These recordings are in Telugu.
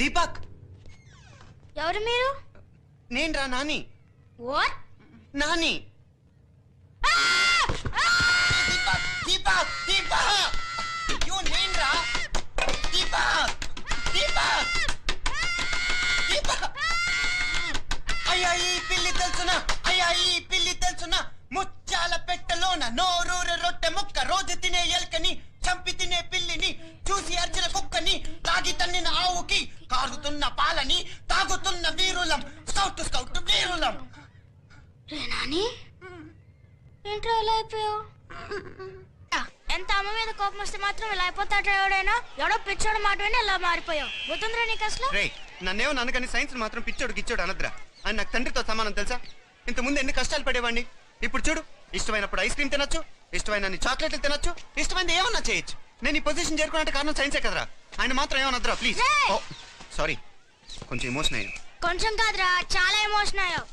దీపక్. ఎవరు మీరు? నేను రా నాని. వాట్? నాని. దీపక్ దీపక్ దీపక్ యు నేను రా. దీపక్ దీపక్ దీపక్. అయ్యాయి పిల్లి తెలుసునా, అయ్యాయి పిల్లి తెలుసునా, ముచ్చాల పెట్టలోన నోరూరు రొట్టె ముక్క, రోజు తినే ఎల్కని, చంపి తినే పిల్లిని, చూసి అర్చిన కుక్కని, తాగి తన్నిన ఆవుకి, కాగుతున్న పాలని, తాగుతున్న వీరులం, స్కౌట్ స్కౌట్ వీరులం. నాని ఏంట్రా ఇలా అయిపోయావు? ఎంత అమ్మ మీద కోపం వస్తే మాత్రం ఇలా అయిపోతాడు ఎవడైనా? ఎవడో పిచ్చోడు మాట విని ఇలా మారిపోయావు. గుర్తుందిరా నీకు అసలు? రే నన్నేమో నన్నుకని సైన్స్ మాత్రం పిచ్చోడు గిచ్చోడు అనద్రా. అని నాకు తండ్రితో సమానం తెలుసా? ఇంత ముందు ఎన్ని కష్టాలు పడేవాడిని. ఇప్పుడు చూడు, ఇష్టమైనప్పుడు ఐస్ క్రీమ్ తినొచ్చు, ఇష్టమైన చాక్లెట్లు తినొచ్చు, ఇష్టమైనది ఏమన్నా చేయొచ్చు. నేను ఈ పొజిషన్ చేరుకున్నట్టు కారణం సైన్సే కదరా. ఆయన మాత్రం ఏమన్నద్రా ప్లీజ్. ఓ సారీ, కొంచెం ఎమోషన్ అయ్యాను. కొంచెం కాదురా, చాలా ఎమోషన్ అయ్యావు.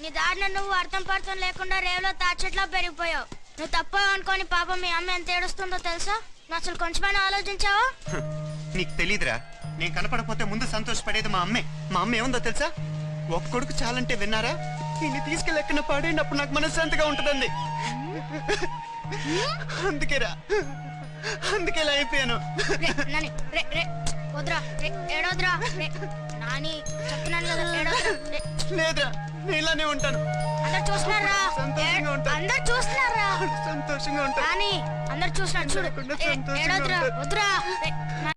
నీ దారిన నువ్వు అర్థం పర్థం లేకుండా రేవులో తాచెట్లో పెరిగిపోయావు. నువ్వు తప్పు అనుకోని పాపం మీ అమ్మ ఎంత ఏడుస్తుందో తెలుసా? నువ్వు అసలు కొంచెమైనా ఆలోచించావా? నీకు తెలీదురా, నేను కనపడకపోతే ముందు సంతోషపడేది మా అమ్మే. మా అమ్మ ఏముందో తెలుసా? ఒక్క కొడుకు చాలంటే విన్నారా, దీన్ని తీసుకెళ్ళి ఎక్కడ పాడేటప్పుడు నాకు మనశ్శాంతిగా ఉంటుందండి. అందుకేరా, అందుకే ఇలా అయిపోయాను. వద్దురా, ఏడోద్రా నాని, చెప్తున్నాను కదా ఏడోద్రా. లేదురా, నేను ఇలానే ఉంటాను. అందరు చూస్తున్నారా? సంతోషంగా ఉంటాను. అందరు చూస్తున్నారా? సంతోషంగా ఉంటాను. నాని అందరు చూస్తున్నారు చూడు. ఏడోద్రా, వద్దురా.